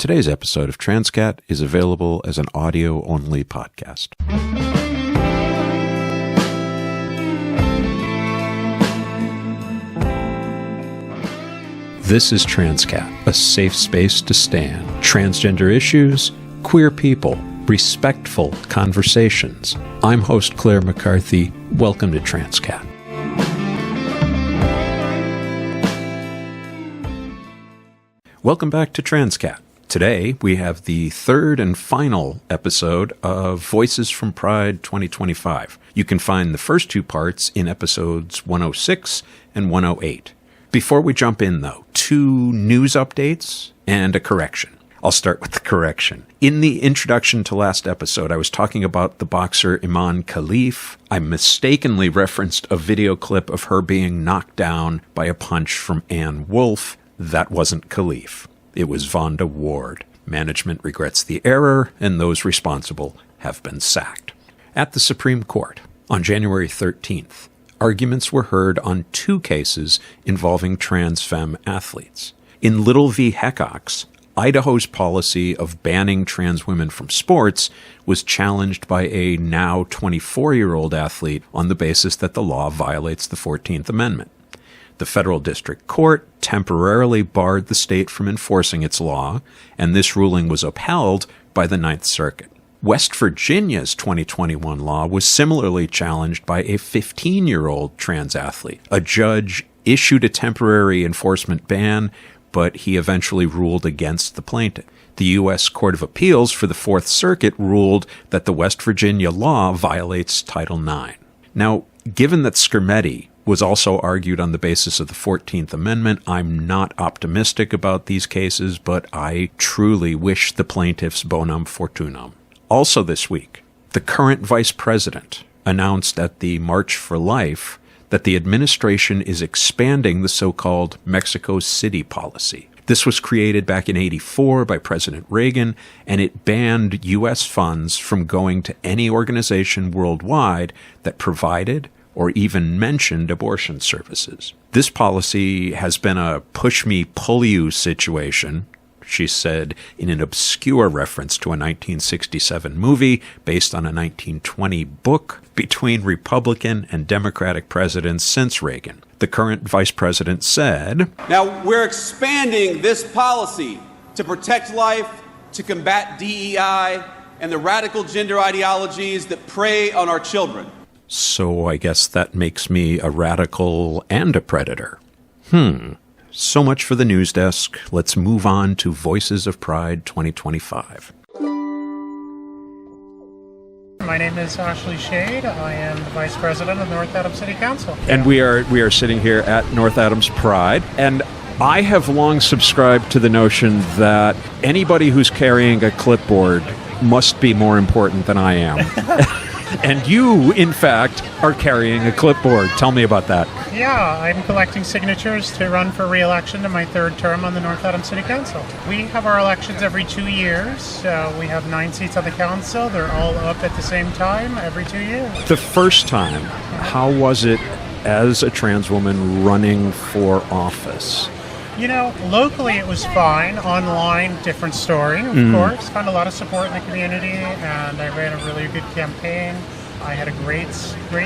Today's episode of Transqat is available as an audio-only podcast. This is Transqat, a safe space to stand. Transgender issues, queer people, respectful conversations. I'm host Claire McCarthy. Welcome to Transqat. Welcome back to Transqat. Today, we have the third and final episode of Voices from Pride 2025. You can find the first two parts in episodes 106 and 108. Before we jump in, though, two news updates and a correction. I'll start with the correction. In the introduction to last episode, I was talking about the boxer Iman Khalif. I mistakenly referenced a video clip of her being knocked down by a punch from Ann Wolfe. That wasn't Khalif. It was Vonda Ward. Management regrets the error, and those responsible have been sacked. At the Supreme Court, on January 13th, arguments were heard on two cases involving trans femme athletes. In Little v. Heckox, Idaho's policy of banning trans women from sports was challenged by a now 24-year-old athlete on the basis that the law violates the 14th Amendment. The federal district court temporarily barred the state from enforcing its law, and this ruling was upheld by the Ninth Circuit. West Virginia's 2021 law was similarly challenged by a 15-year-old trans athlete. A judge issued a temporary enforcement ban, but he eventually ruled against the plaintiff. The U.S. Court of Appeals for the Fourth Circuit ruled that the West Virginia law violates Title IX. Now, given that Skirmetti was also argued on the basis of the 14th Amendment, I'm not optimistic about these cases, but I truly wish the plaintiffs bonum fortunam. Also this week, the current vice president announced at the March for Life that the administration is expanding the so-called Mexico City policy. This was created back in '84 by President Reagan, and it banned U.S. funds from going to any organization worldwide that provided or even mentioned abortion services. This policy has been a push-me-pull-you situation, she said in an obscure reference to a 1967 movie based on a 1920 book between Republican and Democratic presidents since Reagan. The current vice president said, "Now, we're expanding this policy to protect life, to combat DEI, and the radical gender ideologies that prey on our children." So I guess that makes me a radical and a predator. So much for the news desk. Let's move on to Voices of Pride 2025. My name is Ashley Shade. I am the Vice President of North Adams City Council. And we are sitting here at North Adams Pride. And I have long subscribed to the notion that anybody who's carrying a clipboard must be more important than I am. And you, in fact, are carrying a clipboard. Tell me about that. Yeah, I'm collecting signatures to run for re-election to my third term on the North Adams City Council. We have our elections every 2 years. We have 9 seats on the council. They're all up at the same time every 2 years. The first time, how was it as a trans woman running for office? You know, locally it was fine. Online, different story, of course. Found a lot of support in the community, and I ran a really good campaign. I had a great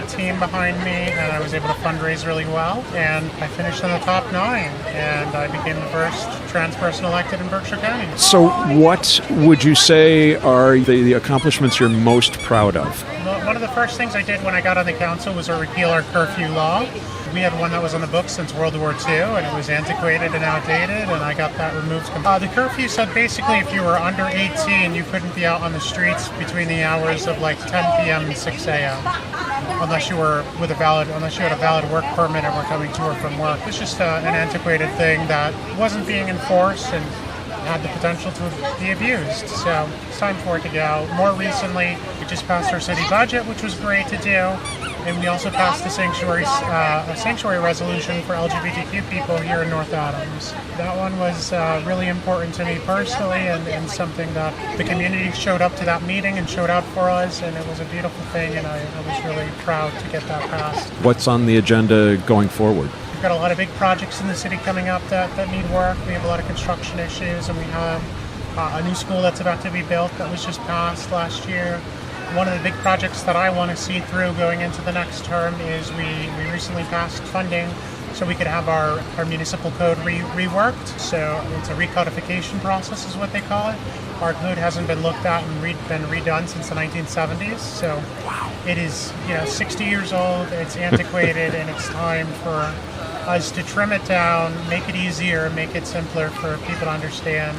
team behind me, and I was able to fundraise really well. And I finished in the top 9, and I became the first trans person elected in Berkshire County. So what would you say are the accomplishments you're most proud of? One of the first things I did when I got on the council was to repeal our curfew law. We had one that was on the books since World War II, and it was antiquated and outdated, and I got that removed. The curfew said basically if you were under 18, you couldn't be out on the streets between the hours of like 10 p.m. and 6 a.m. unless you had a valid work permit and were coming to or from work. It's just an antiquated thing that wasn't being enforced and had the potential to be abused. So it's time for it to go. More recently, we just passed our city budget, which was great to do. And we also passed a sanctuary resolution for LGBTQ people here in North Adams. That one was really important to me personally, and something that the community showed up to that meeting and showed out for us, and it was a beautiful thing, and I was really proud to get that passed. What's on the agenda going forward? We've got a lot of big projects in the city coming up that need work. We have a lot of construction issues, and we have a new school that's about to be built that was just passed last year. One of the big projects that I want to see through going into the next term is we recently passed funding so we could have our municipal code reworked. So it's a recodification process is what they call it. Our code hasn't been looked at and been redone since the 1970s. So it is 60 years old, it's antiquated, and it's time for us to trim it down, make it easier, make it simpler for people to understand.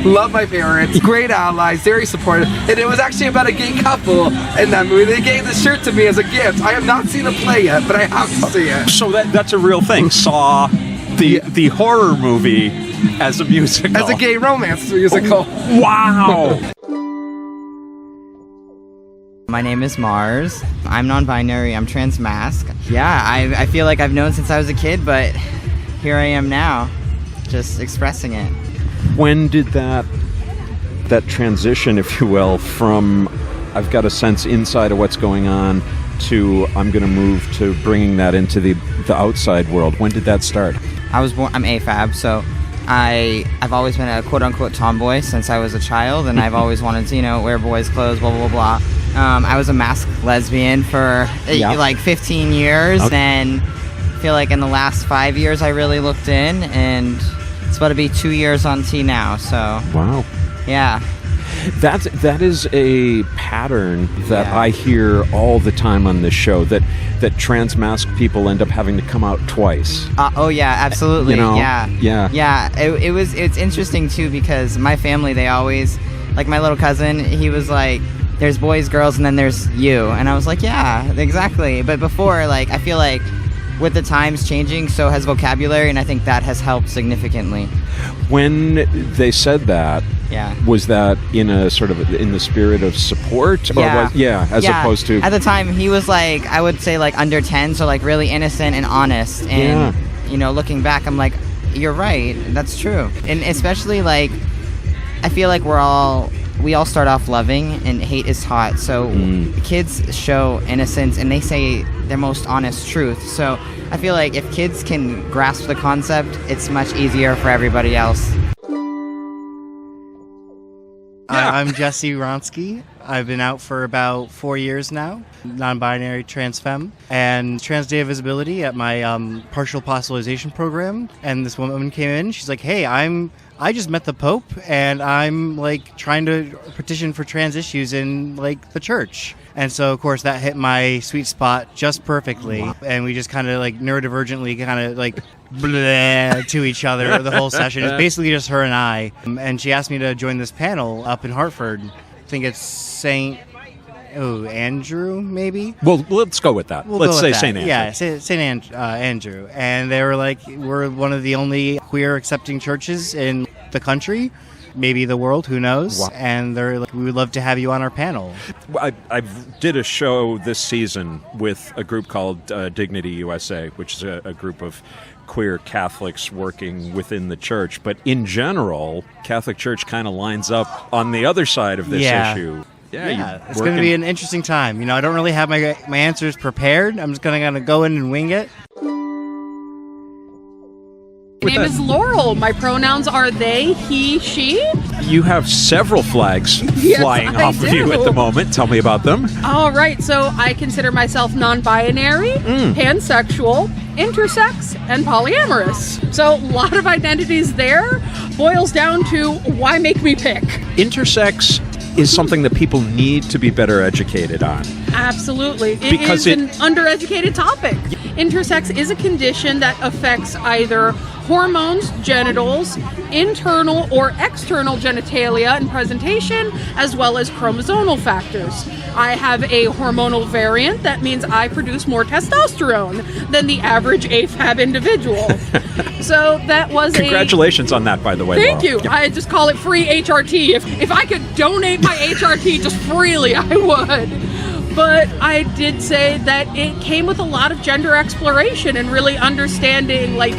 Love my parents, great allies, very supportive, and it was actually about a gay couple in that movie. They gave the shirt to me as a gift. I have not seen the play yet, but I have to see it. So that's a real thing. Saw the horror movie as a musical. As a gay romance musical. Wow! My name is Mars. I'm non-binary. I'm transmasc. Yeah, I feel like I've known since I was a kid, but here I am now, just expressing it. When did that transition, if you will, from I've got a sense inside of what's going on to I'm going to move to bringing that into the outside world? When did that start? I'm AFAB, so I've always been a quote-unquote tomboy since I was a child, and I've always wanted to, wear boys' clothes, blah, blah, blah, blah. I was a masked lesbian for like 15 years, Okay. and I feel like in the last 5 years I really looked in, and it's about to be 2 years on T now, so Wow. yeah. That is a pattern that Yeah. I hear all the time on this show, that transmasc people end up having to come out twice. Oh yeah, absolutely. Yeah. It's interesting too, because my family, they always, like my little cousin, he was like, there's boys, girls, and then there's you, and I was like, yeah, exactly. But before, like, I feel like with the times changing, so has vocabulary, and I think that has helped significantly. When they said that, Yeah. was that in a sort of in the spirit of support, or as opposed to at the time he was like, I would say like under 10, so like really innocent and honest, and looking back, I'm like, you're right, that's true. And especially like, I feel like we all start off loving, and hate is taught. So kids show innocence, and they say their most honest truth. So I feel like if kids can grasp the concept, it's much easier for everybody else. I'm Jesse Ronsky. I've been out for about 4 years now, non-binary trans femme, and trans day of visibility at my partial apostolization program. And this woman came in, she's like, hey, I just met the Pope, and I'm like trying to petition for trans issues in like the church. And so of course that hit my sweet spot just perfectly. Wow. And we just kind of like neurodivergently kind of like bleh to each other the whole session. It's basically just her and I. And she asked me to join this panel up in Hartford. I think it's St. Andrew, maybe? Well, let's go with that. Let's say St. Andrew. Yeah, St. Andrew. And they were like, we're one of the only queer accepting churches in the country, maybe the world, who knows? Wow. And they're like, we would love to have you on our panel. I did a show this season with a group called Dignity USA, which is a group of queer Catholics working within the church. But in general, Catholic Church kind of lines up on the other side of this issue. Yeah, it's going to be an interesting time. I don't really have my answers prepared. I'm just going to go in and wing it. My name is Laurel. My pronouns are they, he, she. You have several flags flying off of you at the moment. Tell me about them. All right, so I consider myself non-binary, pansexual, intersex, and polyamorous. So a lot of identities there. Boils down to why make me pick? Intersex is something that people need to be better educated on. Absolutely. It is an undereducated topic. Intersex is a condition that affects either hormones, genitals, internal or external genitalia and presentation, as well as chromosomal factors. I have a hormonal variant. That means I produce more testosterone than the average AFAB individual. So that was Congratulations on that, by the way. Thank you. I just call it free HRT. If I could donate my HRT just freely, I would. But I did say that it came with a lot of gender exploration and really understanding like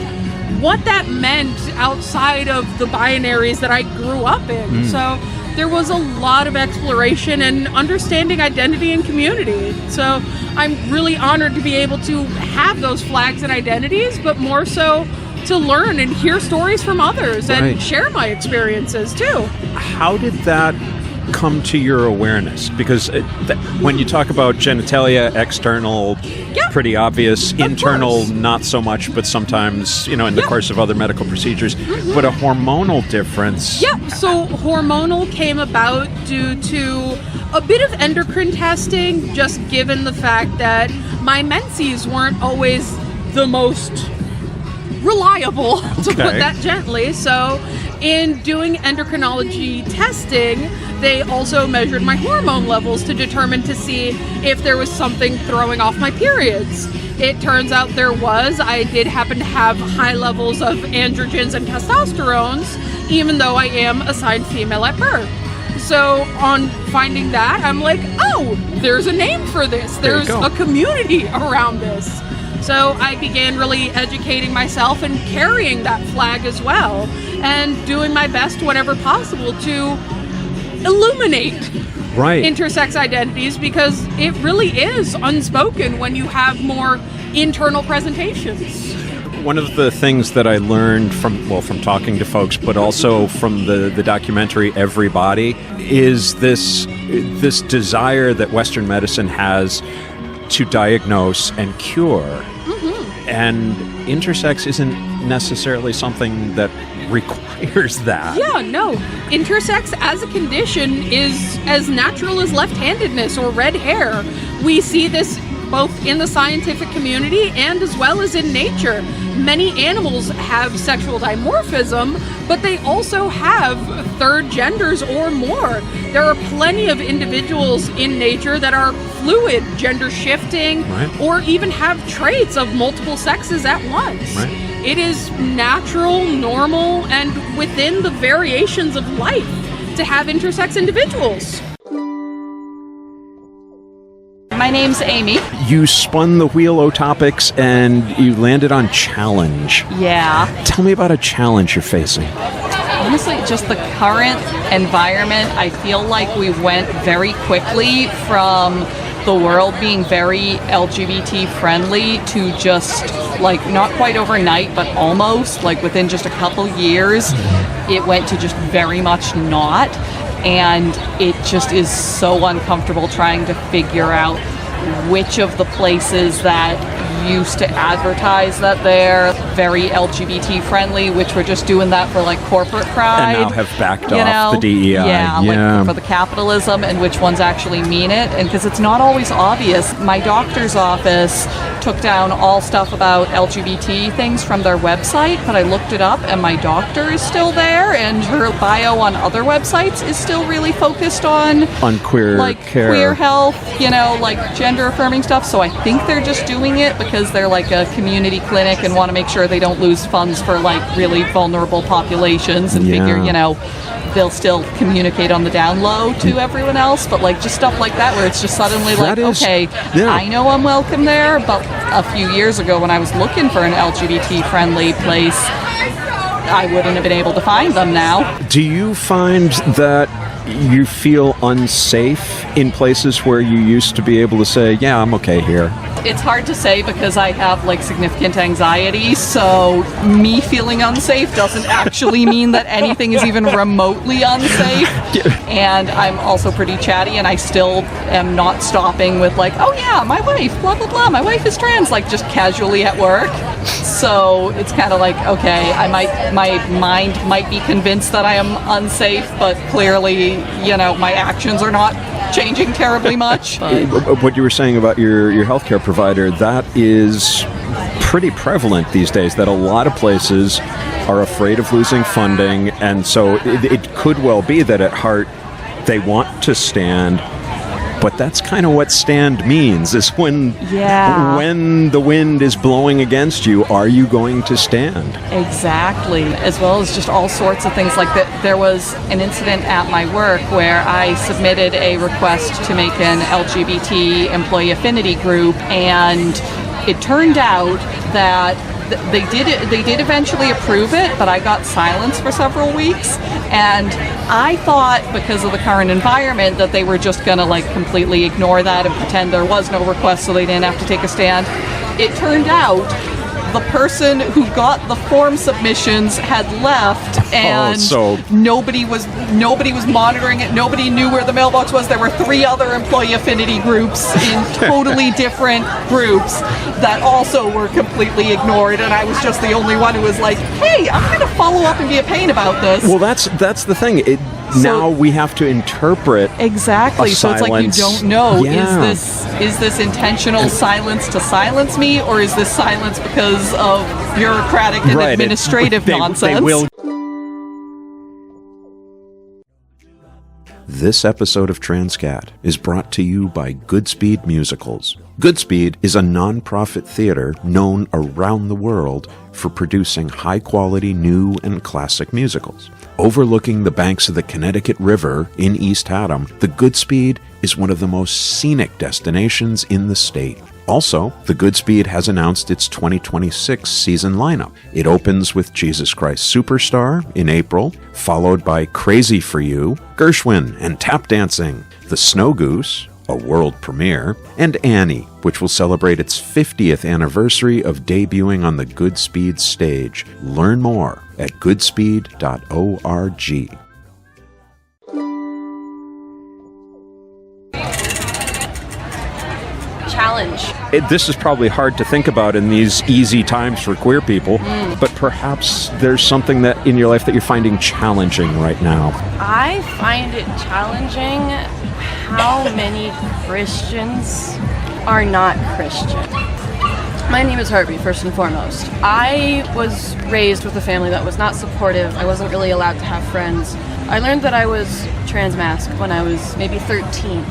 what that meant outside of the binaries that I grew up in. So there was a lot of exploration and understanding identity and community. So I'm really honored to be able to have those flags and identities, but more so to learn and hear stories from others and Right. share my experiences too. How did that come to your awareness? Because when you talk about genitalia, external, Yeah. pretty obvious, internal, course. not so much, but sometimes, in the course of other medical procedures, but a hormonal difference. Yeah, so hormonal came about due to a bit of endocrine testing, just given the fact that my menses weren't always the most reliable, to put Okay. that gently. So in doing endocrinology testing, they also measured my hormone levels to determine to see if there was something throwing off my periods. It turns out there was. I did happen to have high levels of androgens and testosterones, even though I am assigned female at birth. So on finding that, I'm like, oh, there's a name for this. There you There's go. a community around this. So I began really educating myself and carrying that flag as well, and doing my best whenever possible to illuminate Right. intersex identities, because it really is unspoken when you have more internal presentations. One of the things that I learned from talking to folks, but also from the documentary Everybody, is this desire that Western medicine has to diagnose and cure. And intersex isn't necessarily something that requires that. Yeah, no. Intersex as a condition is as natural as left-handedness or red hair. We see this both in the scientific community and as well as in nature. Many animals have sexual dimorphism, but they also have third genders or more. There are plenty of individuals in nature that are fluid, gender shifting, Right. or even have traits of multiple sexes at once. Right. It is natural, normal, and within the variations of life to have intersex individuals. My name's Amy. You spun the wheel o topics and you landed on challenge. Yeah. Tell me about a challenge you're facing. Honestly, just the current environment, I feel like we went very quickly from the world being very LGBT friendly to just like not quite overnight, but almost like within just a couple years, it went to just very much not. And it just is so uncomfortable trying to figure out which of the places that used to advertise that they're very LGBT friendly, which were just doing that for like corporate pride, And now have backed off the DEI. Yeah, like for the capitalism, and which ones actually mean it. And because it's not always obvious. My doctor's office took down all stuff about LGBT things from their website, but I looked it up and my doctor is still there, and her bio on other websites is still really focused on queer like care. queer health, like gender affirming stuff. So I think they're just doing it because they're like a community clinic and want to make sure they don't lose funds for like really vulnerable populations, and Yeah. figure, they'll still communicate on the down low to everyone else. But like just stuff like that where it's just suddenly That is- okay, yeah. I know I'm welcome there, but a few years ago when I was looking for an LGBT friendly place, I wouldn't have been able to find them now. Do you find that you feel unsafe in places where you used to be able to say, yeah, I'm okay here? It's hard to say because I have like significant anxiety, so me feeling unsafe doesn't actually mean that anything is even remotely unsafe. And I'm also pretty chatty, and I still am not stopping with like, oh yeah, my wife, blah blah blah, my wife is trans, like just casually at work. So it's kind of like, okay, my mind might be convinced that I am unsafe, but clearly, my actions are not changing terribly much. But What you were saying about your healthcare provider, that is pretty prevalent these days, that a lot of places are afraid of losing funding, and so it could well be that at heart they want to stand, but that's kind of what stand means, is when the wind is blowing against you, are you going to stand? Exactly, as well as just all sorts of things like that. There was an incident at my work where I submitted a request to make an LGBT employee affinity group, and it turned out that they did eventually approve it, but I got silence for several weeks, and I thought because of the current environment that they were just gonna like completely ignore that and pretend there was no request so they didn't have to take a stand. It turned out the person who got the form submissions had left, and nobody was monitoring it. Nobody knew where the mailbox was. There were 3 other employee affinity groups in totally different groups that also were completely ignored, and I was just the only one who was like, hey, I'm going to follow up and be a pain about this. Well, that's the thing. Now we have to interpret exactly. So it's like you don't know. Yeah. Is this intentional silence to silence me, or is this silence because of bureaucratic and administrative nonsense? This episode of Transqat is brought to you by Goodspeed Musicals. Goodspeed is a non-profit theater known around the world for producing high-quality new and classic musicals. Overlooking the banks of the Connecticut River in East Haddam, the Goodspeed is one of the most scenic destinations in the state. Also, the Goodspeed has announced its 2026 season lineup. It opens with Jesus Christ Superstar in April, followed by Crazy for You, Gershwin and Tap Dancing, The Snow Goose, a world premiere, and Annie, which will celebrate its 50th anniversary of debuting on the Goodspeed stage. Learn more at goodspeed.org. Challenge. This is probably hard to think about in these easy times for queer people, but perhaps there's something that in your life that you're finding challenging right now. I find it challenging how many Christians are not Christian. My name is Harvey, first and foremost. I was raised with a family that was not supportive. I wasn't really allowed to have friends. I learned that I was transmasc when I was maybe 13.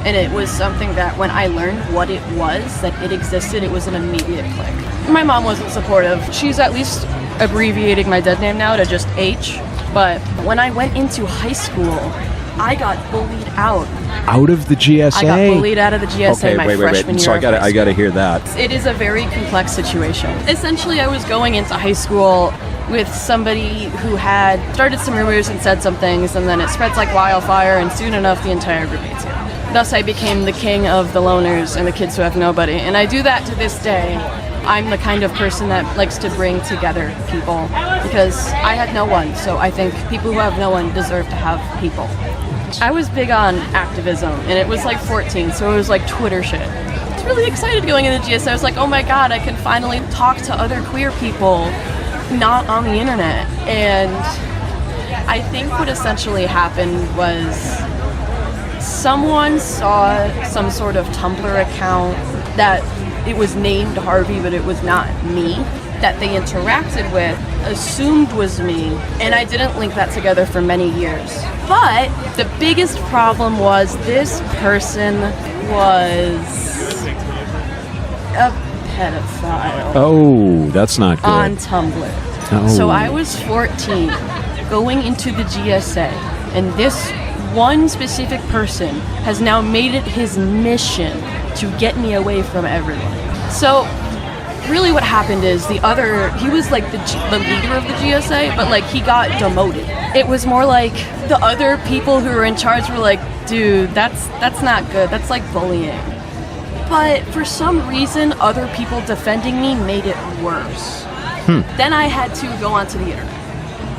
And it was something that when I learned what it was, that it existed, it was an immediate click. My mom wasn't supportive. She's at least abbreviating my dead name now to just H. But when I went into high school, I got bullied out. Out of the GSA? I got bullied out of the GSA my freshman year. So I gotta hear that. It is a very complex situation. Essentially, I was going into high school with somebody who had started some rumors and said some things, and then it spreads like wildfire, and soon enough the entire group hates you. Thus, I became the king of the loners and the kids who have nobody. And I do that to this day. I'm the kind of person that likes to bring together people because I had no one. So I think people who have no one deserve to have people. I was big on activism, and it was like 14, so it was like Twitter shit. I was really excited going into GSA. I was like, oh my god, I can finally talk to other queer people not on the internet. And I think what essentially happened was someone saw some sort of Tumblr account that it was named Harvey, but it was not me, that they interacted with, assumed was me, and I didn't link that together for many years. But the biggest problem was this person was a pedophile. Oh, that's not good. On Tumblr. Oh. So I was 14, going into the GSA, and this one specific person has now made it his mission to get me away from everyone. So really what happened is he was like the leader of the GSA, but like he got demoted. It was more like the other people who were in charge were like, dude, that's not good. That's like bullying. But for some reason, other people defending me made it worse. Then I had to go onto the internet,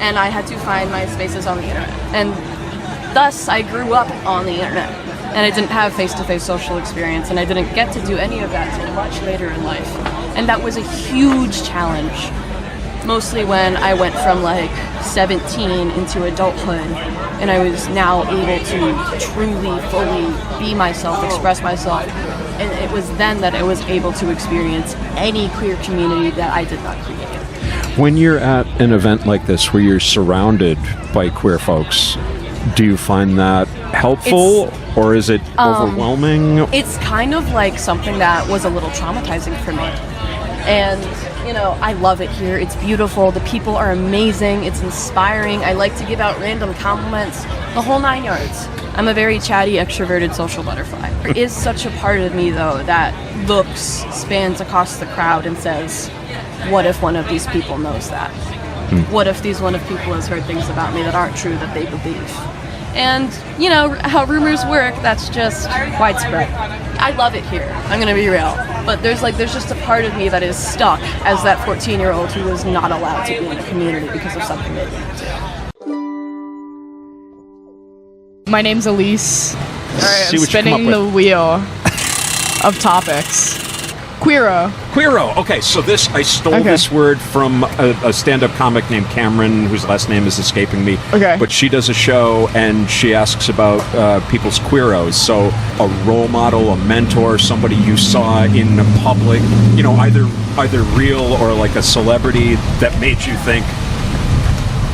and I had to find my spaces on the internet. And thus, I grew up on the internet, and I didn't have face-to-face social experience, and I didn't get to do any of that until much later in life. And that was a huge challenge, mostly when I went from like 17 into adulthood, and I was now able to truly, fully be myself, express myself. And it was then that I was able to experience any queer community that I did not create. When you're at an event like this where you're surrounded by queer folks, do you find that helpful, or is it overwhelming? It's kind of like something that was a little traumatizing for me. And, you know, I love it here. It's beautiful. The people are amazing. It's inspiring. I like to give out random compliments. The whole 9 yards. I'm a very chatty, extroverted social butterfly. There is such a part of me, though, that looks, spans across the crowd and says, what if one of these people knows that? What if one of people has heard things about me that aren't true that they believe? And, you know, how rumors work, that's just widespread. I love it here, I'm gonna be real. But there's just a part of me that is stuck as that 14-year-old who was not allowed to be in the community because of subcommittee. My name's Elise. Alright, I'm See what you come up spinning with. the wheel of topics. Queero. Queero. Okay, so I stole this word from a stand-up comic named Cameron, whose last name is escaping me. Okay. But she does a show, and she asks about people's queeros. So a role model, a mentor, somebody you saw in the public, you know, either real or like a celebrity that made you think,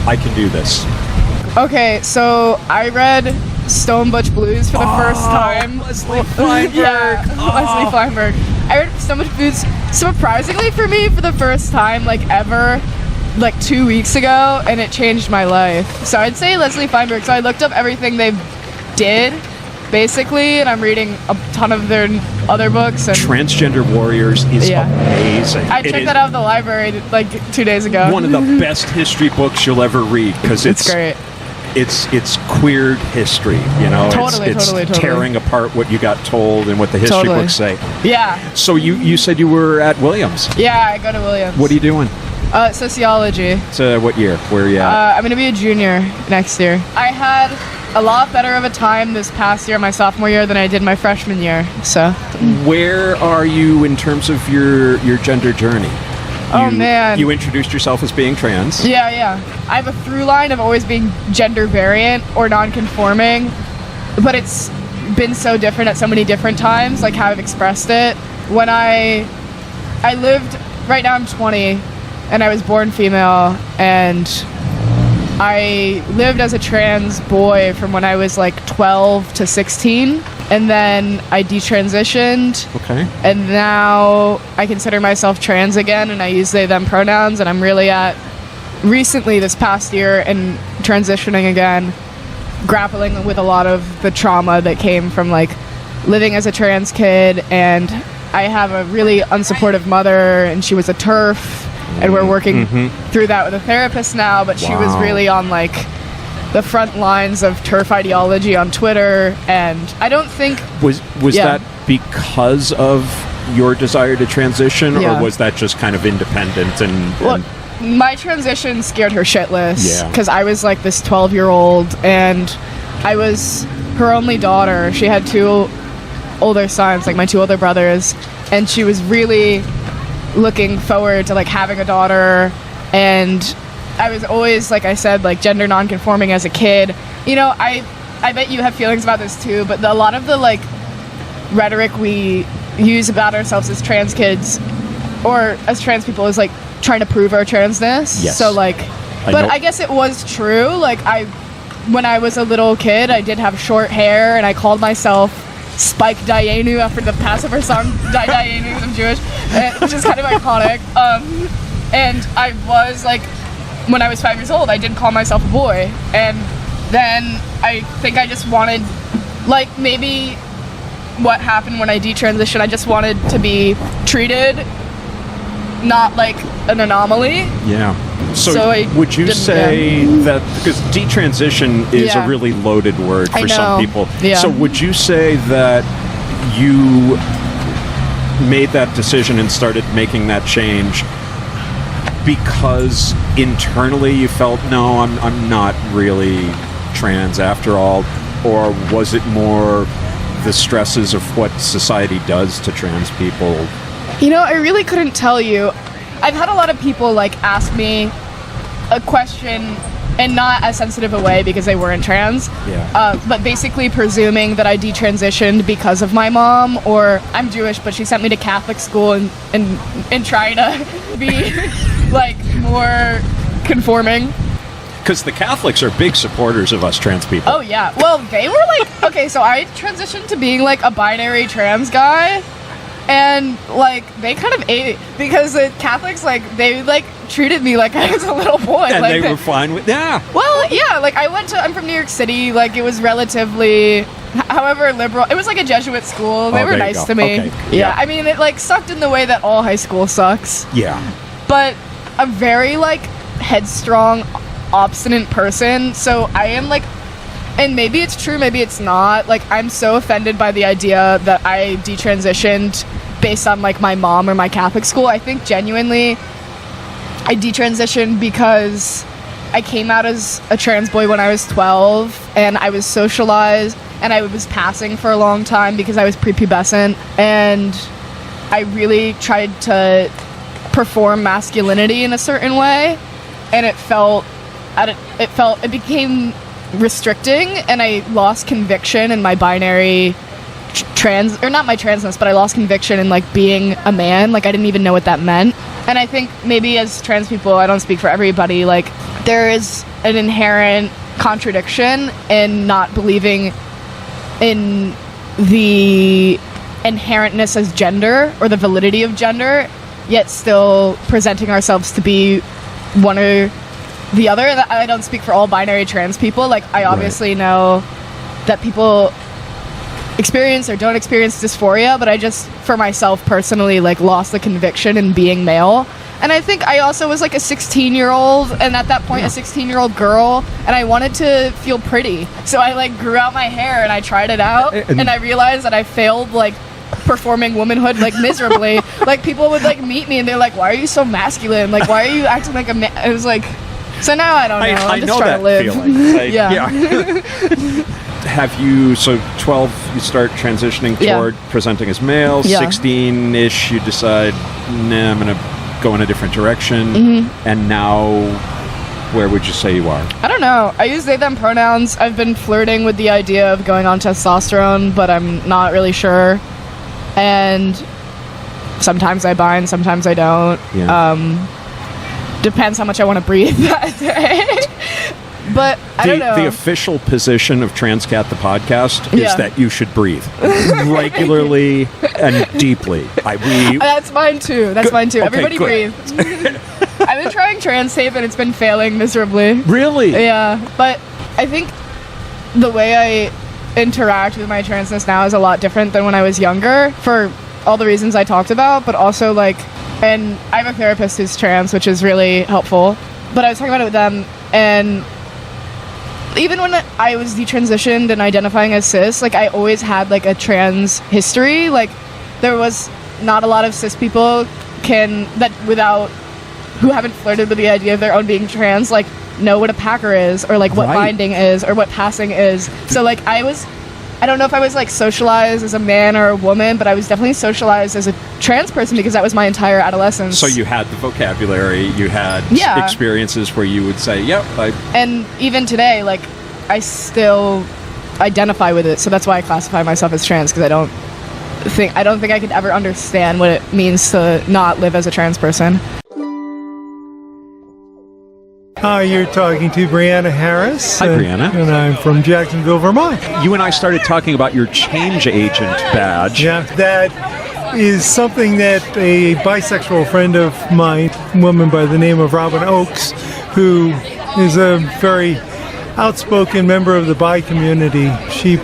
I can do this. Okay, so I read Stone Butch Blues for the first time. Leslie Feinberg. Leslie Feinberg. I read Stone Butch Blues surprisingly for me for the first time like ever, like 2 weeks ago, and it changed my life. So I'd say Leslie Feinberg. So I looked up everything they did, basically, and I'm reading a ton of their other books. And Transgender Warriors is amazing. I checked that out of the library like 2 days ago. One of the best history books you'll ever read, because it's great. It's queered history, you know. Totally. Tearing apart what you got told and what the history books say. Yeah. So you said you were at Williams. Yeah, I go to Williams. What are you doing? Sociology. So what year? Where are you at? I'm going to be a junior next year. I had a lot better of a time this past year, my sophomore year, than I did my freshman year. So. Where are you in terms of your gender journey? Man. You introduced yourself as being trans. Yeah. I have a through line of always being gender variant or non-conforming, but it's been so different at so many different times, like how I've expressed it. When I lived, right now I'm 20, and I was born female, and I lived as a trans boy from when I was like 12 to 16. And then I detransitioned. Okay. And now I consider myself trans again, and I use they, them pronouns, and I'm really recently this past year and transitioning again, grappling with a lot of the trauma that came from like living as a trans kid. And I have a really unsupportive mother, and she was a TERF, and we're working through that with a therapist now, but she was really on like the front lines of TERF ideology on Twitter, and I don't think was that because of your desire to transition, or was that just kind of independent and my transition scared her shitless, Yeah. because I was like this 12-year-old, and I was her only daughter. She had 2 older sons, like my 2 older brothers, and she was really looking forward to like having a daughter. And I was always, like I said, like gender non-conforming as a kid. You know, I bet you have feelings about this too, but a lot of the like rhetoric we use about ourselves as trans kids or as trans people is like trying to prove our transness. Yes. So like, I guess it was true. Like when I was a little kid, I did have short hair, and I called myself Spike Dayenu after the Passover song Dayenu, because I'm Jewish, which is kind of iconic. And I was like, when I was 5 years old, I did call myself a boy, and then I think I just wanted, like, maybe what happened when I detransitioned, I just wanted to be treated not like an anomaly. Yeah. So I would you say that, because detransition is a really loaded word for some people. Yeah. So would you say that you made that decision and started making that change because internally you felt, no, I'm not really trans after all, or was it more the stresses of what society does to trans people? You know, I really couldn't tell you. I've had a lot of people like ask me a question in not as sensitive a way because they weren't trans. Yeah. But basically presuming that I detransitioned because of my mom, or I'm Jewish, but she sent me to Catholic school and trying to be like more conforming. Because the Catholics are big supporters of us trans people. Oh yeah. Well, they were like, okay, so I transitioned to being like a binary trans guy. And, like, they kind of ate it, because the Catholics, like, they, like, treated me like I was a little boy. And like, they were fine with, yeah. Well, yeah, like, I'm from New York City, like, it was relatively, however liberal, it was like a Jesuit school, they were nice to me. Okay. Yeah, I mean, it, like, sucked in the way that all high school sucks. Yeah. But I'm very, like, headstrong, obstinate person, so I am, like, and maybe it's true, maybe it's not. Like, I'm so offended by the idea that I detransitioned based on, like, my mom or my Catholic school. I think genuinely I detransitioned because I came out as a trans boy when I was 12, and I was socialized, and I was passing for a long time because I was prepubescent, and I really tried to perform masculinity in a certain way, and it became restricting, and I lost conviction in my binary not my transness, but I lost conviction in, like, being a man. Like, I didn't even know what that meant. And I think maybe as trans people, I don't speak for everybody, like, there is an inherent contradiction in not believing in the inherentness as gender or the validity of gender, yet still presenting ourselves to be one or the other. I don't speak for all binary trans people. Like, I obviously know that people experience or don't experience dysphoria, but I just, for myself personally, like, lost the conviction in being male. And I think I also was, like, a 16-year-old, and at that point, a 16-year-old girl, and I wanted to feel pretty. So I, like, grew out my hair, and I tried it out, and I realized that I failed, like, performing womanhood, like, miserably. Like, people would, like, meet me, and they're like, why are you so masculine? Like, why are you acting like a man? It was like, so now I don't know. I'm just trying to live. Feeling. Yeah. Have you, so 12, you start transitioning toward presenting as male, 16-ish, you decide, nah, I'm going to go in a different direction, and now, where would you say you are? I don't know. I use they, them pronouns. I've been flirting with the idea of going on testosterone, but I'm not really sure. And sometimes I bind, sometimes I don't. Yeah. Depends how much I want to breathe that day. But I don't know. The official position of Transqat, the podcast, is that you should breathe regularly and deeply. That's mine too. That's mine too. Okay, everybody breathe. I've been trying trans tape and it's been failing miserably. Really? Yeah. But I think the way I interact with my transness now is a lot different than when I was younger, for all the reasons I talked about, but also, like, and I have a therapist who's trans, which is really helpful. But I was talking about it with them, and even when I was detransitioned and identifying as cis, like, I always had, like, a trans history. Like, there was not a lot of cis people who haven't flirted with the idea of their own being trans, like, know what a packer is, or, like, what binding is, or what passing is. So, like, I don't know if I was, like, socialized as a man or a woman, but I was definitely socialized as a trans person because that was my entire adolescence. So you had the vocabulary, you had experiences where you would say, yep. And even today, like, I still identify with it, so that's why I classify myself as trans, because I don't think I could ever understand what it means to not live as a trans person. Hi, you're talking to Brianna Harris. Hi, Brianna. And I'm from Jacksonville, Vermont. You and I started talking about your change agent badge. Yeah, that is something that a bisexual friend of mine, a woman by the name of Robin Oakes, who is a very outspoken member of the bi community, she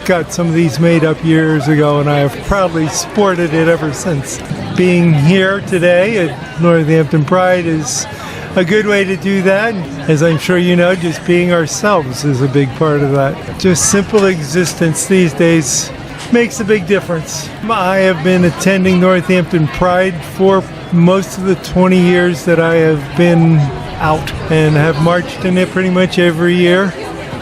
got some of these made up years ago, and I have proudly sported it ever since. Being here today at Northampton Pride is a good way to do that. As I'm sure you know, just being ourselves is a big part of that. Just simple existence these days makes a big difference. I have been attending Northampton Pride for most of the 20 years that I have been out, and have marched in it pretty much every year.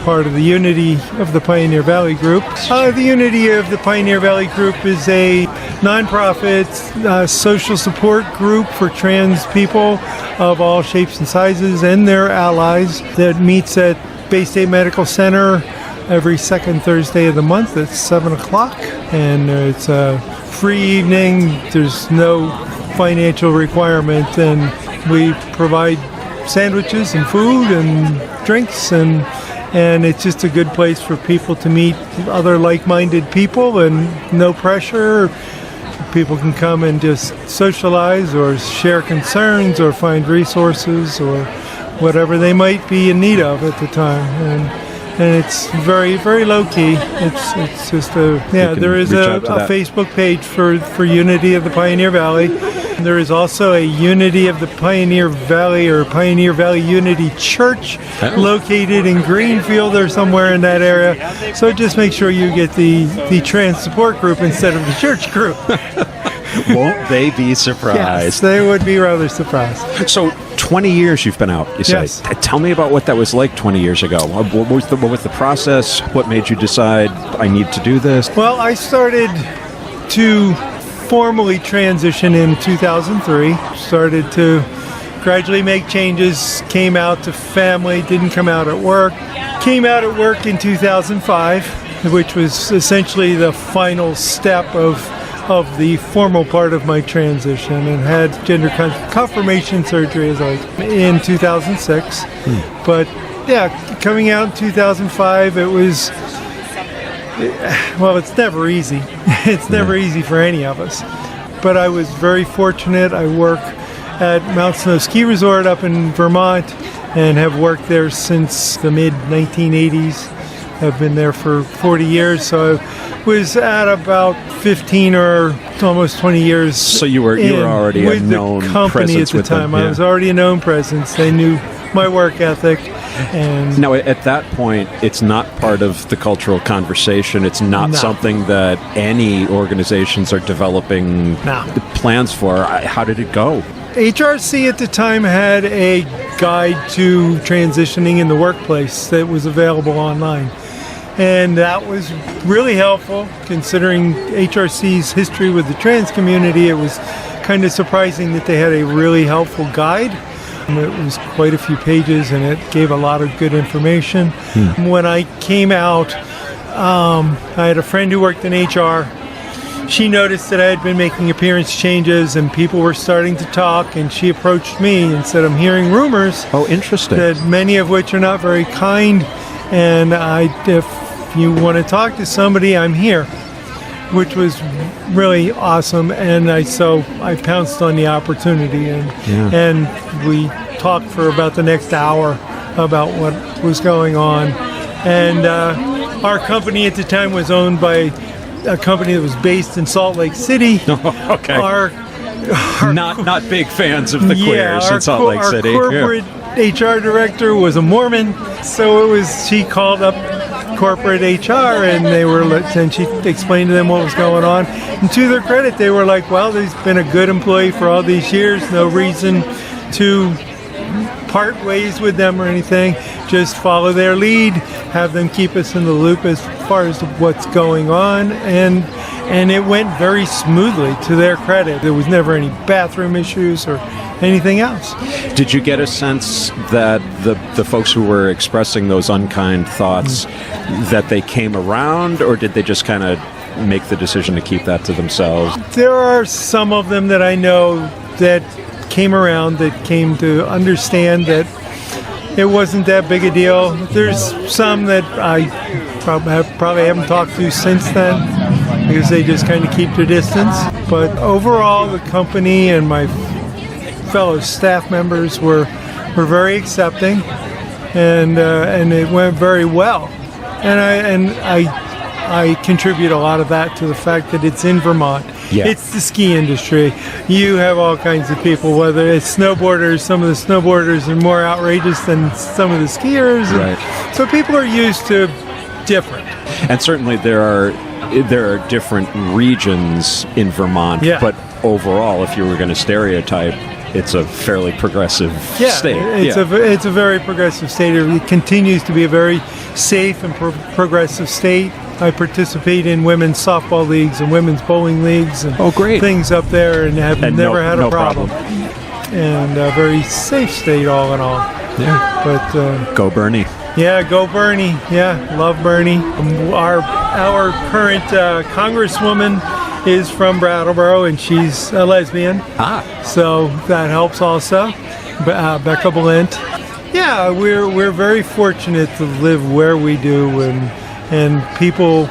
Part of the Unity of the Pioneer Valley Group. The Unity of the Pioneer Valley Group is a nonprofit social support group for trans people of all shapes and sizes and their allies that meets at Bay State Medical Center every second Thursday of the month at 7 o'clock. And it's a free evening. There's no financial requirement, and we provide sandwiches and food and drinks, and it's just a good place for people to meet other like-minded people, and no pressure. People can come and just socialize or share concerns or find resources or whatever they might be in need of at the time. And it's very, very low-key. It's just there is a Facebook page for Unity of the Pioneer Valley. There is also a Unity of the Pioneer Valley or Pioneer Valley Unity Church located in Greenfield or somewhere in that area. So just make sure you get the trans support group instead of the church group. Won't they be surprised? Yes, they would be rather surprised. So 20 years you've been out, you say. Yes. Tell me about what that was like 20 years ago. What was the process? What made you decide I need to do this? Well, I started to formally transition in 2003. Started to gradually make changes, came out to family, didn't come out at work. Came out at work in 2005, which was essentially the final step of the formal part of my transition, and had gender confirmation surgery in 2006. But yeah, coming out in 2005, it was, well, it's never easy. It's never easy for any of us. But I was very fortunate. I work at Mount Snow Ski Resort up in Vermont and have worked there since the mid-1980s. I've been there for 40 years, so I was at about 15 or almost 20 years. So you were already a known company at the time. I was already a known presence. They knew my work ethic. And now, at that point, it's not part of the cultural conversation. It's not something that any organizations are developing plans for. How did it go? HRC at the time had a guide to transitioning in the workplace that was available online. And that was really helpful considering HRC's history with the trans community. It was kind of surprising that they had a really helpful guide. It was quite a few pages and it gave a lot of good information. When I came out, I had a friend who worked in HR. She noticed that I had been making appearance changes and people were starting to talk, and she approached me and said, I'm hearing rumors. Oh, interesting. That many of which are not very kind, and if you want to talk to somebody, I'm here, which was really awesome. And I pounced on the opportunity, and we talked for about the next hour about what was going on. And our company at the time was owned by a company that was based in Salt Lake City. Okay. Not big fans of the queers in Salt Lake City. Our corporate HR director was a Mormon, so she called up corporate HR, and she explained to them what was going on. And to their credit, they were like, well, he's been a good employee for all these years, no reason to part ways with them or anything. Just follow their lead, have them keep us in the loop as far as what's going on, and it went very smoothly to their credit. There was never any bathroom issues or anything else. Did you get a sense that the folks who were expressing those unkind thoughts, that they came around, or did they just kind of make the decision to keep that to themselves? There are some of them that I know that came around, that came to understand that it wasn't that big a deal. There's some that I probably haven't talked to since then because they just kind of keep their distance. But overall, the company and my fellow staff members were very accepting, and it went very well. And I contribute a lot of that to the fact that it's in Vermont. Yeah. It's the ski industry. You have all kinds of people, whether it's snowboarders. Some of the snowboarders are more outrageous than some of the skiers. Right. So people are used to different. And certainly there are different regions in Vermont, but overall, if you were going to stereotype, it's a fairly progressive state. It's a very progressive state. It continues to be a very safe and progressive state. I participate in women's softball leagues and women's bowling leagues and things up there, and have never had a problem. And a very safe state all in all. Yeah. But go Bernie. Yeah, go Bernie. Yeah, love Bernie. Our current congresswoman is from Brattleboro, and she's a lesbian. So that helps also. Becca Balint. Yeah, we're very fortunate to live where we do, and people.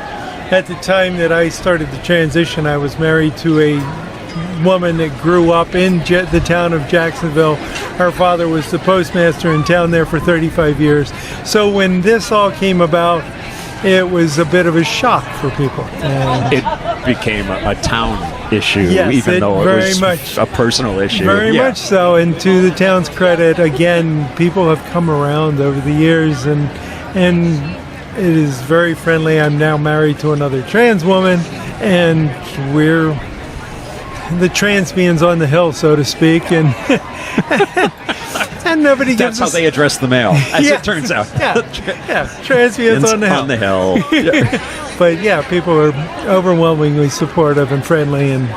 At the time that I started the transition, I was married to a woman that grew up in the town of Jacksonville. Her father was the postmaster in town there for 35 years. So when this all came about, it was a bit of a shock for people. became a town issue, Yes, even though it very was much. a personal issue. Very Yeah. much so, and to the town's credit, again, people have come around over the years, and it is very friendly. I'm now married to another trans woman, and we're the transbians on the hill, so to speak, and and nobody That's gives how us... they address the mail, as Yeah. it turns out. Yeah, transbians on the hill. On the hill. Yeah. But yeah, people are overwhelmingly supportive and friendly, and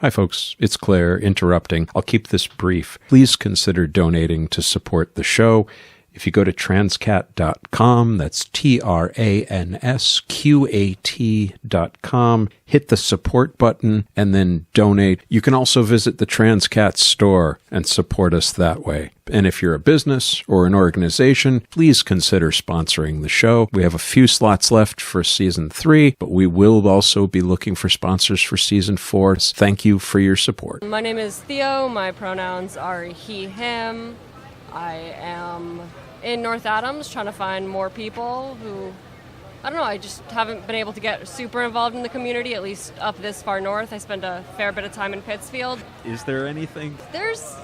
Hi, folks. It's Claire interrupting. I'll keep this brief. Please consider donating to support the show. If you go to transqat.com, that's TRANSQAT.com, hit the support button and then donate. You can also visit the Transqat store and support us that way. And if you're a business or an organization, please consider sponsoring the show. We have a few slots left for season 3, but we will also be looking for sponsors for season 4. Thank you for your support. My name is Theo. My pronouns are he, him. I am in North Adams trying to find more people who, I don't know, I just haven't been able to get super involved in the community, at least up this far north. I spend a fair bit of time in Pittsfield. Is there anything? There's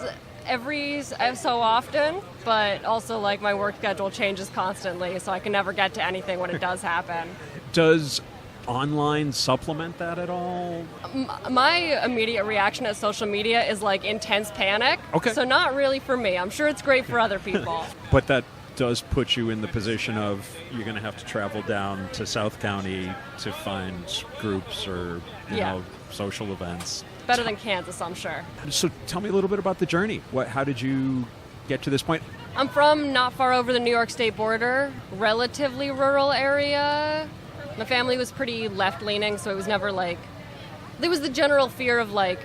every so often, but also like my work schedule changes constantly, so I can never get to anything when it does happen. Does online supplement that at all? My immediate reaction to social media is like intense panic. Okay. So not really for me. I'm sure it's great for other people. But that does put you in the position of you're going to have to travel down to South County to find groups or you know social events. Better than Kansas, I'm sure. So tell me a little bit about the journey. How did you get to this point? I'm from not far over the New York state border, relatively rural area. My family was pretty left-leaning, so it was never like... There was the general fear of like,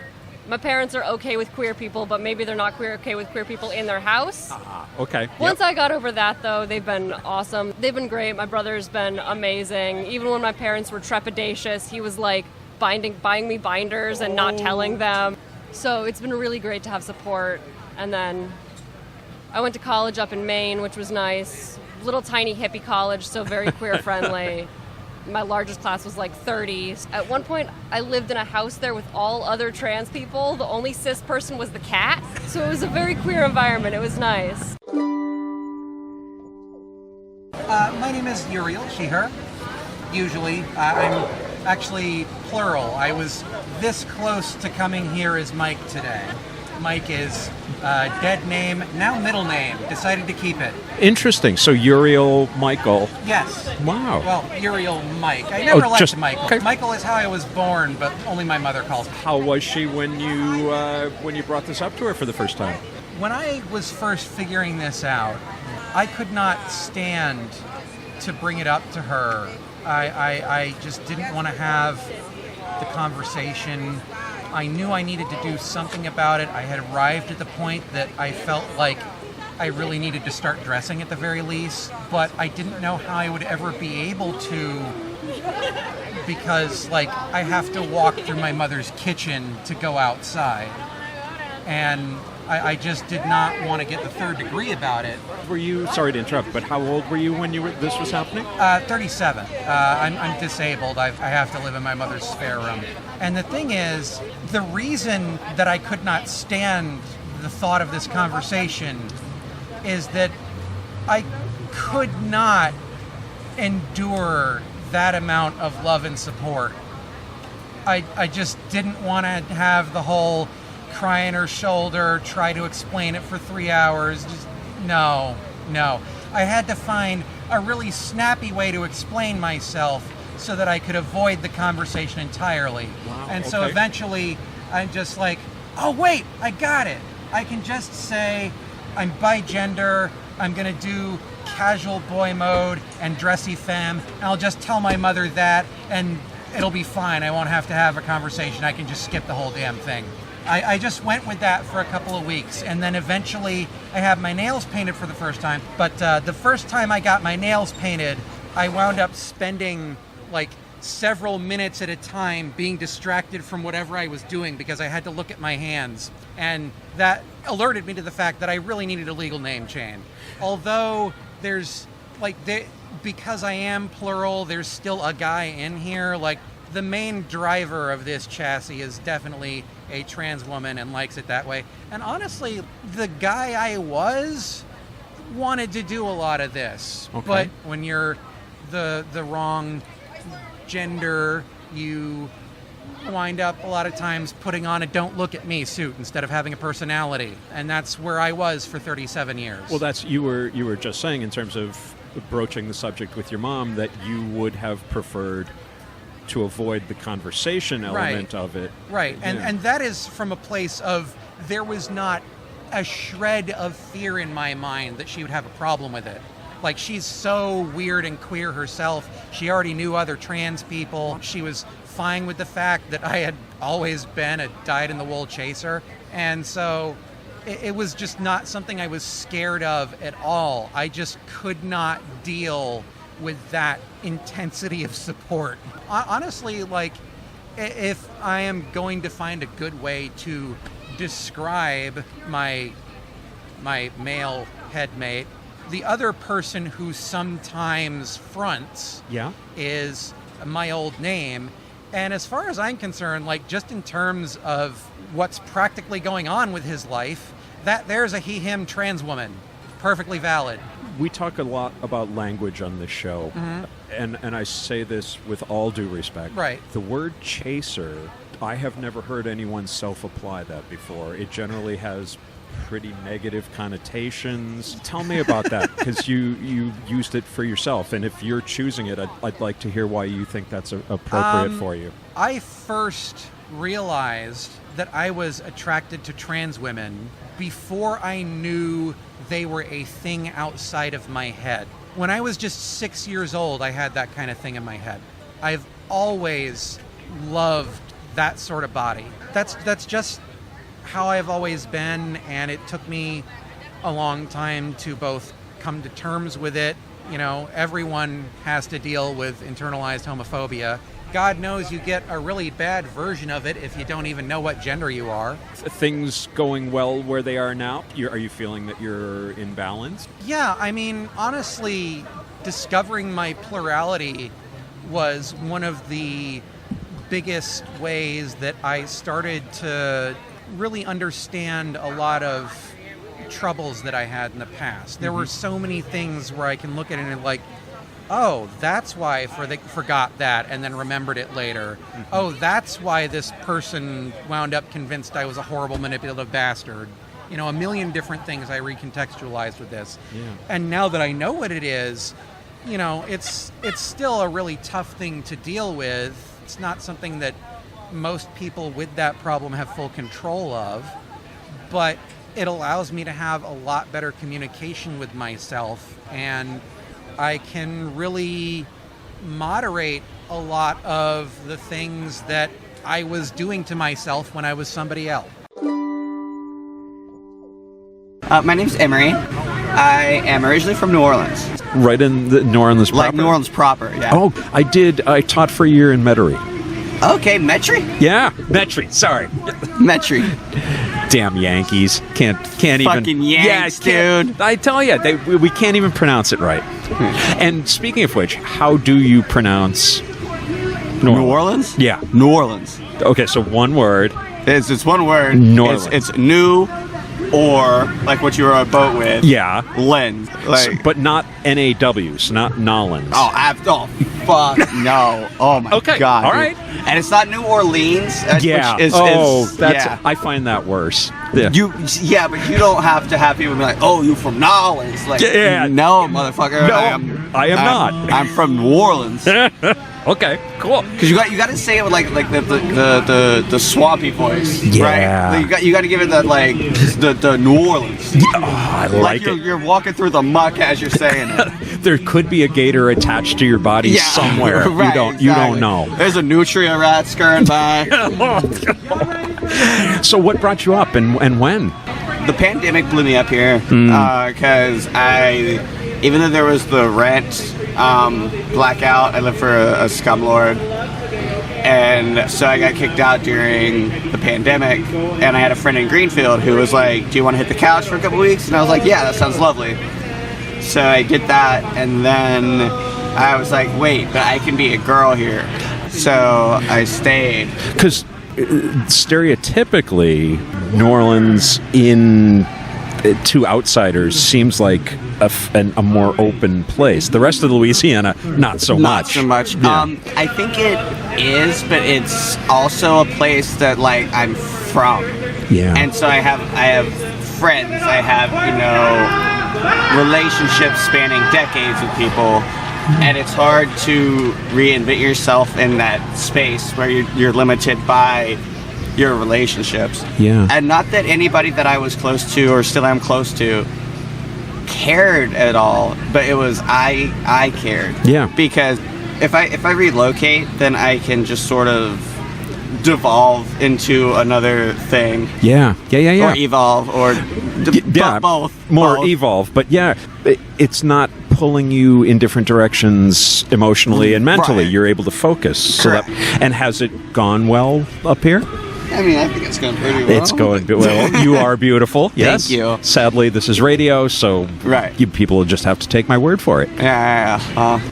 my parents are okay with queer people, but maybe they're not okay with queer people in their house. Okay. Once I got over that, though, they've been awesome. They've been great. My brother's been amazing. Even when my parents were trepidatious, he was like buying me binders and not telling them. So it's been really great to have support. And then I went to college up in Maine, which was nice. Little tiny hippie college, so very queer friendly. My largest class was like 30. At one point, I lived in a house there with all other trans people. The only cis person was the cat. So it was a very queer environment. It was nice. My name is Uriel, she, her. Usually, I'm actually plural. I was this close to coming here as Mike today. Mike is dead name, now middle name. Decided to keep it. Interesting. So Uriel Michael. Yes. Wow. Well, Uriel Mike. I never liked just Michael. okay. Michael is how I was born, but only my mother calls me. How was she when you brought this up to her for the first time? When I was first figuring this out, I could not stand to bring it up to her. I just didn't want to have the conversation. I knew I needed to do something about it. I had arrived at the point that I felt like I really needed to start dressing at the very least, but I didn't know how I would ever be able to because, like, I have to walk through my mother's kitchen to go outside. And I just did not want to get the third degree about it. Were you, sorry to interrupt, but how old were you when this was happening? 37. I'm disabled. I have to live in my mother's spare room. And the thing is, the reason that I could not stand the thought of this conversation is that I could not endure that amount of love and support. I just didn't want to have the whole cry on her shoulder, try to explain it for 3 hours. Just no. I had to find a really snappy way to explain myself so that I could avoid the conversation entirely. Wow, and so okay. eventually I'm just like, oh wait, I got it. I can just say I'm bigender, I'm gonna do casual boy mode and dressy femme, and I'll just tell my mother that and it'll be fine. I won't have to have a conversation. I can just skip the whole damn thing. I just went with that for a couple of weeks, and then eventually I had my nails painted for the first time. But the first time I got my nails painted, I wound up spending like several minutes at a time being distracted from whatever I was doing because I had to look at my hands. And that alerted me to the fact that I really needed a legal name change. Although there's like, because I am plural, there's still a guy in here. Like, the main driver of this chassis is definitely a trans woman and likes it that way. And honestly, the guy I was wanted to do a lot of this. Okay. But when you're the wrong gender, you wind up a lot of times putting on a "don't look at me" suit instead of having a personality. And that's where I was for 37 years. Well, that's you were just saying in terms of broaching the subject with your mom that you would have preferred to avoid the conversation element of it. Right. And that is from a place of there was not a shred of fear in my mind that she would have a problem with it. Like, she's so weird and queer herself. She already knew other trans people. She was fine with the fact that I had always been a dyed-in-the-wool chaser. And so it was just not something I was scared of at all. I just could not deal with that intensity of support. Honestly, like, if I am going to find a good way to describe my male headmate, the other person who sometimes fronts is my old name. And as far as I'm concerned, like, just in terms of what's practically going on with his life, that there's a he, him trans woman. Perfectly valid. We talk a lot about language on this show, and I say this with all due respect. Right. The word chaser, I have never heard anyone self-apply that before. It generally has pretty negative connotations. Tell me about that, because you used it for yourself, and if you're choosing it, I'd like to hear why you think that's appropriate for you. I first realized that I was attracted to trans women before I knew they were a thing outside of my head. When I was just 6 years old, I had that kind of thing in my head. I've always loved that sort of body. That's just how I've always been, and it took me a long time to both come to terms with it. You know, everyone has to deal with internalized homophobia. God knows you get a really bad version of it if you don't even know what gender you are. Things going well where they are now? Are you feeling that you're in balance? Yeah, I mean, honestly, discovering my plurality was one of the biggest ways that I started to really understand a lot of troubles that I had in the past. There were so many things where I can look at it and like, oh, that's why I forgot that and then remembered it later. Oh, that's why this person wound up convinced I was a horrible, manipulative bastard. You know, a million different things I recontextualized with this. Yeah. And now that I know what it is, you know, it's still a really tough thing to deal with. It's not something that most people with that problem have full control of, but it allows me to have a lot better communication with myself, and I can really moderate a lot of the things that I was doing to myself when I was somebody else. My name's Emery. I am originally from New Orleans. Right in the New Orleans proper? Like New Orleans proper, yeah. Oh, I taught for a year in Metairie. Okay, Metairie? Yeah, Metairie, sorry. Metairie. Damn Yankees. Can't even... Fucking Yanks, dude. I tell you, we can't even pronounce it right. And speaking of which, how do you pronounce New Orleans? Yeah. New Orleans. Okay, so one word. It's one word. New Orleans. It's new, or like what you were on a boat with. Yeah. Lens. Like, but not N-A-Ws, not Nolans. Oh, fuck no. Oh my God. All dude. right. And it's not New Orleans. Yeah. Which is, I find that worse. Yeah. But you don't have to have people be like, oh, you from Nolans. Like, no, motherfucker. No, I am not. I'm from New Orleans. Okay, cool. Because you got to say it with like the swampy voice, yeah. Right? Like, you got to give it that like the New Orleans. Yeah. Oh, I like it. You're walking through the muck as you're saying it. There could be a gator attached to your body somewhere. Right, you don't know. There's a nutria rat scurrying by. So what brought you up and when? The pandemic blew me up here because even though there was the rent blackout, I lived for a scumlord, and so I got kicked out during the pandemic, and I had a friend in Greenfield who was like, do you want to hit the couch for a couple weeks? And I was like, yeah, that sounds lovely. So I did that, and then I was like, wait, but I can be a girl here. So I stayed. Because stereotypically, New Orleans to outsiders seems like a more open place. The rest of Louisiana, not so much. Not so much. Yeah. I think it is, but it's also a place that like I'm from. Yeah. And so I have friends. I have relationships spanning decades with people. And it's hard to reinvent yourself in that space where you're limited by your relationships. Yeah. And not that anybody that I was close to or still am close to cared at all, but it was I cared. Yeah. Because if I relocate, then I can just sort of devolve into another thing. Yeah. Or evolve, or both. More evolve, but yeah, it's not pulling you in different directions emotionally and mentally. Right. You're able to focus. Correct. And has it gone well up here? I mean, I think it's going pretty well. It's going well. You are beautiful. Yes. Thank you. Sadly, this is radio, so you people just have to take my word for it. Yeah.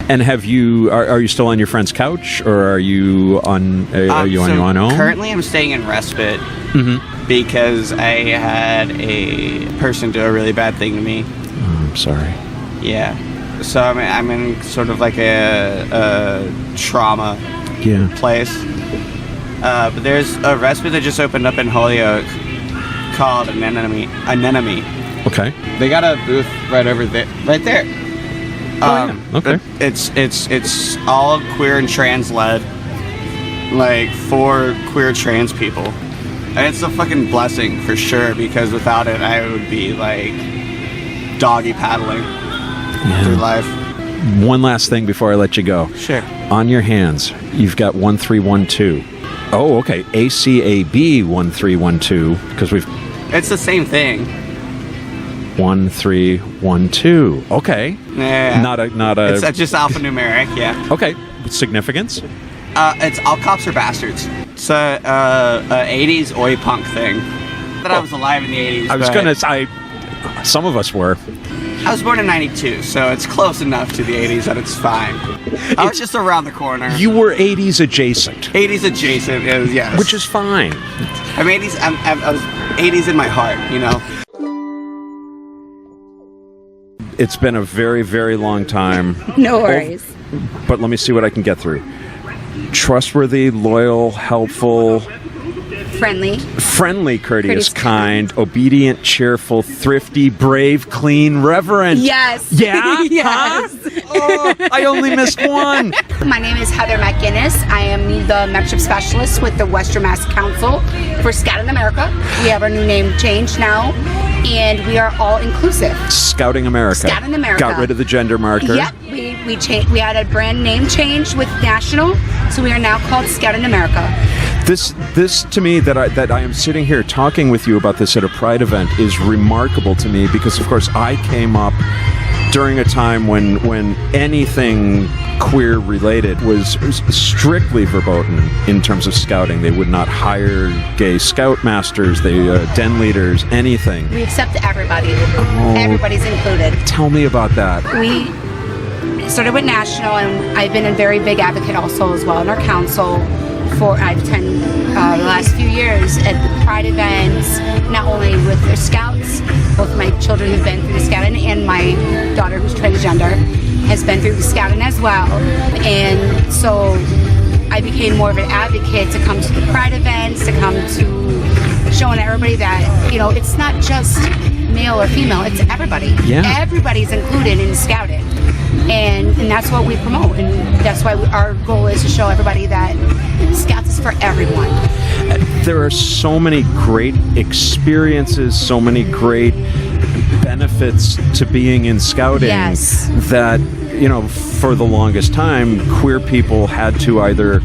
And have you? Are you still on your friend's couch, or are you on? Are you on your own? Currently, I'm staying in respite because I had a person do a really bad thing to me. Oh, I'm sorry. Yeah. So I'm in sort of like a trauma place. But there's a respite that just opened up in Holyoke called Anemone. Okay. They got a booth right over there. Right there. Okay. It's all queer and trans led, like for queer trans people, and it's a fucking blessing for sure. Because without it, I would be like doggy paddling through life. One last thing before I let you go. Sure. On your hands, you've got 1312. Oh, okay. ACAB 1312 because we've. It's the same thing. 1312. Okay. Yeah. Not a. It's just alphanumeric. Yeah. Okay. Significance? It's all cops are bastards. It's a 80s oi punk thing. That I was alive in the 80s. I was gonna. Some of us were. I was born in 92, so it's close enough to the 80s that it's fine. I was just around the corner. You were 80s adjacent. 80s adjacent, yes. Which is fine. I'm 80s. I was 80s in my heart, It's been a very, very long time. No worries. But let me see what I can get through. Trustworthy, loyal, helpful... Friendly, courteous, kind, obedient, cheerful, thrifty, brave, clean, reverent. Yes. Yeah? Yes. Huh? Oh, I only missed one. My name is Heather McGinnis. I am the membership specialist with the Western Mass Council for Scout in America. We have our new name change now, and we are all inclusive. Scouting America. Scouting America. Got rid of the gender marker. Yep. We had a brand name change with National, so we are now called Scout in America. This to me, that I am sitting here talking with you about this at a Pride event is remarkable to me because, of course, I came up during a time when anything queer related was strictly verboten in terms of scouting. They would not hire gay scoutmasters, den leaders, anything. We accept everybody. Oh. Everybody's included. Tell me about that. We started with National, and I've been a very big advocate also as well in our council. I've attended the last few years at the Pride events, not only with the Scouts, both my children have been through the Scouting, and my daughter, who's transgender, has been through the Scouting as well. And so I became more of an advocate to come to the Pride events, to come to showing everybody that, it's not just male or female, it's everybody. Yeah. Everybody's included in Scouting. And that's what we promote, and that's why our goal is to show everybody that Scouts is for everyone. There are so many great experiences, so many great benefits to being in Scouting that, for the longest time, queer people had to either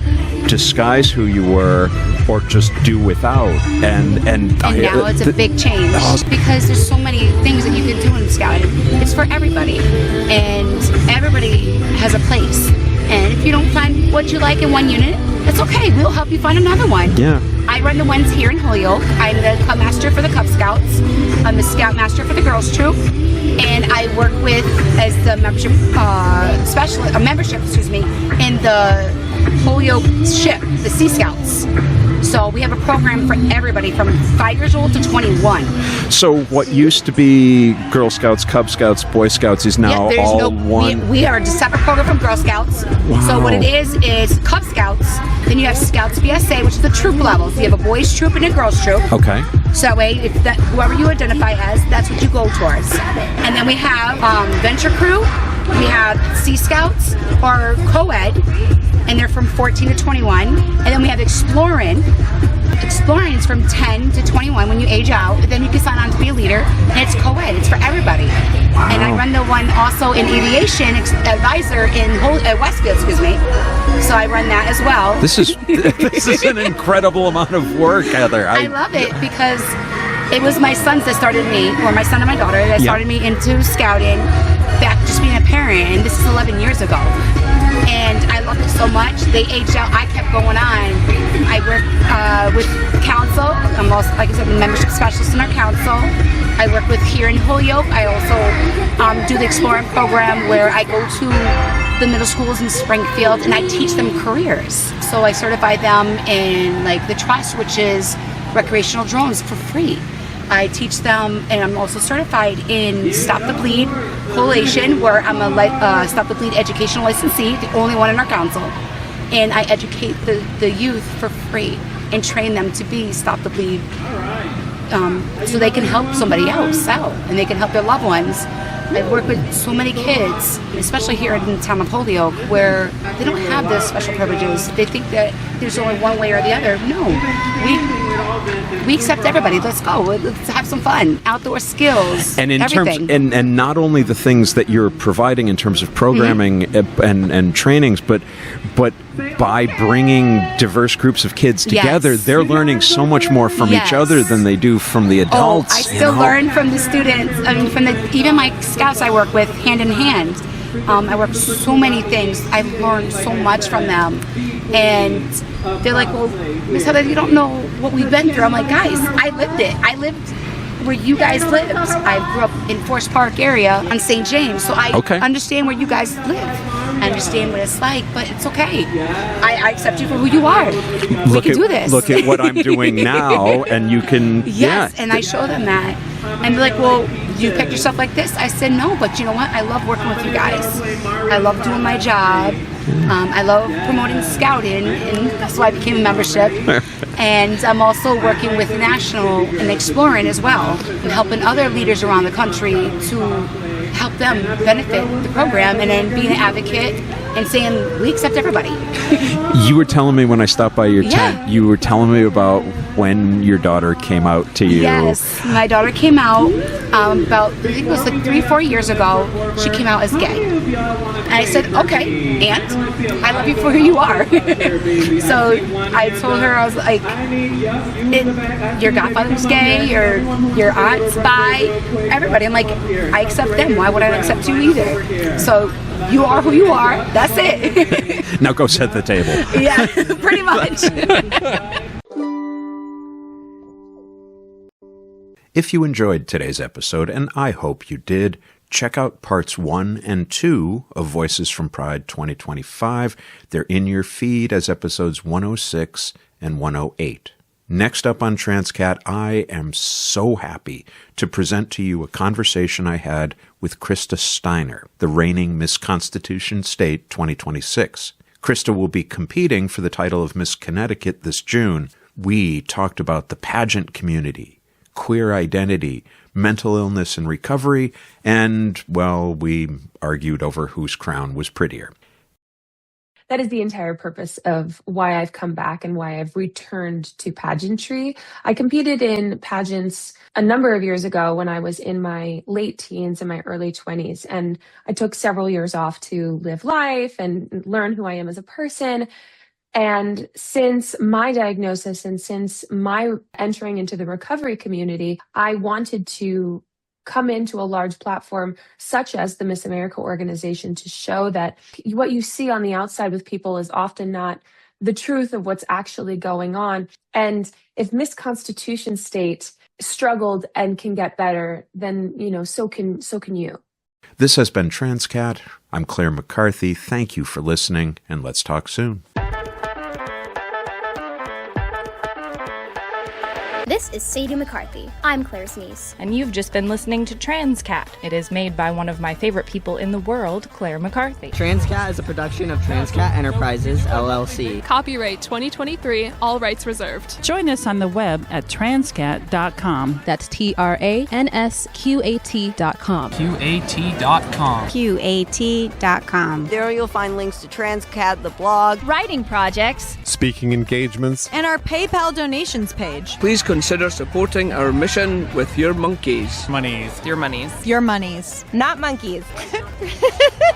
disguise who you were or just do without. And now it's a big change because there's so many things that you can do in Scouting. It's for everybody, and everybody has a place. And if you don't find what you like in one unit, that's okay. We'll help you find another one. Yeah. I run the ones here in Holyoke. I'm the Cub Master for the Cub Scouts. I'm the Scout Master for the Girls Troop. And I work with as the membership membership, in the Holyoke ship, the Sea Scouts. So we have a program for everybody from 5 years old to 21. So what used to be Girl Scouts, Cub Scouts, Boy Scouts is now all one? We are a separate program from Girl Scouts. Wow. So what it is Cub Scouts, then you have Scouts BSA, which is the troop levels. You have a boys troop and a girls troop. Okay. So that way, whoever you identify as, that's what you go towards. And then we have Venture Crew, we have Sea Scouts, or co-ed, and they're from 14 to 21. And then we have Exploring. Exploring is from 10 to 21 when you age out. Then you can sign on to be a leader, and it's co-ed. It's for everybody. Wow. And I run the one also in aviation advisor in Westfield, So I run that as well. This is an incredible amount of work, Heather. I love it because it was my sons that started me, or my son and my daughter that started me into scouting, back just being a parent, and this is 11 years ago. And I loved it so much. They aged out. I kept going on. I work with council. I'm also, like I said, a membership specialist in our council. I work with here in Holyoke. I also do the Exploring program where I go to the middle schools in Springfield and I teach them careers. So I certify them in like the Trust, which is recreational drones for free. I teach them, and I'm also certified in Stop the Bleed Coalition, where I'm a Stop the Bleed educational licensee, the only one in our council. And I educate the youth for free and train them to be Stop the Bleed, so they can help somebody else out and they can help their loved ones. I work with so many kids, especially here in the town of Holyoke, where they don't have those special privileges. They think that there's only one way or the other. No, we accept everybody. Let's go. Let's have some fun. Outdoor skills. And in everything. terms, and not only the things that you're providing in terms of programming and trainings, but by bringing diverse groups of kids together, they're learning so much more from each other than they do from the adults. I still learn from the students. I mean, from even my scouts I work with hand in hand. I work so many things. I learned so much from them. And they're like, well, Miss Heather, you don't know what we've been through. I'm like, guys, I lived it. I lived where you guys lived. I grew up in Forest Park area on St. James, so I understand where you guys live. I understand what it's like, but it's okay. I accept you for who you are. We can do this. Look at what I'm doing now, and you can. Yes, and I show them that. And they're like, well, you picked yourself like this? I said, no, but you know what? I love working with you guys. I love doing my job. I love promoting scouting, and that's why I became a membership. And I'm also working with National and Exploring as well, and helping other leaders around the country to help them benefit the program, and then being an advocate and saying, we accept everybody. You were telling me when I stopped by your tent, you were telling me about when your daughter came out to you. Yes, my daughter came out about, I think it was like 3-4 years ago. She came out as gay. And I said, okay, and I love you for who you are. So I told her, I was like, your godfather's gay, your aunt's bi, everybody. I'm like, I accept them. Why would I accept you either? So you are who you are. That's it. Now go set the table. Yeah, pretty much. If you enjoyed today's episode, and I hope you did, check out parts 1 and 2 of Voices from Pride 2025. They're in your feed as episodes 106 and 108. Next up on Transqat, I am so happy to present to you a conversation I had with Krista Steiner, the reigning Miss Constitution State 2026. Krista will be competing for the title of Miss Connecticut this June. We talked about the pageant community, queer identity, mental illness and recovery, and, well, we argued over whose crown was prettier. That is the entire purpose of why I've come back and why I've returned to pageantry. I competed in pageants a number of years ago when I was in my late teens and my early 20s, and I took several years off to live life and learn who I am as a person. And since my diagnosis and since my entering into the recovery community, I wanted to come into a large platform such as the Miss America organization to show that what you see on the outside with people is often not the truth of what's actually going on. And if Miss Constitution State struggled and can get better, then, so can you. This has been Transqat. I'm Claire McCarthy. Thank you for listening, and let's talk soon. This is Sadie McCarthy. I'm Claire's niece. And you've just been listening to Transqat. It is made by one of my favorite people in the world, Claire McCarthy. Transqat is a production of Transqat Enterprises, LLC. Copyright 2023, all rights reserved. Join us on the web at transqat.com. That's TRANSQAT.com. QAT.com. QAT.com. There you'll find links to Transqat, the blog, writing projects, speaking engagements, and our PayPal donations page. Please consider supporting our mission with your monkeys. Monies. Your monies. Your monies. Not monkeys.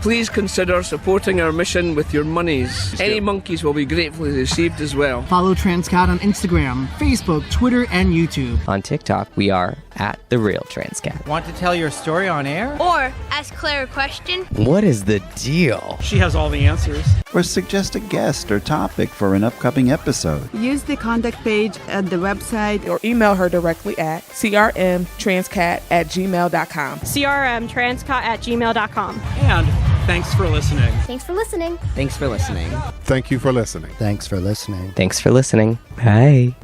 Please consider supporting our mission with your monies. Any monkeys will be gratefully received as well. Follow Transqat on Instagram, Facebook, Twitter, and YouTube. On TikTok, we are at The Real Transqat. Want to tell your story on air? Or ask Claire a question? What is the deal? She has all the answers. Or suggest a guest or topic for an upcoming episode. Use the contact page at the website or email her directly at crmtranscat@gmail.com. crmtranscat@gmail.com. And thanks for listening. Thanks for listening. Thanks for listening. Thank you for listening. Thanks for listening. Thanks for listening. Bye.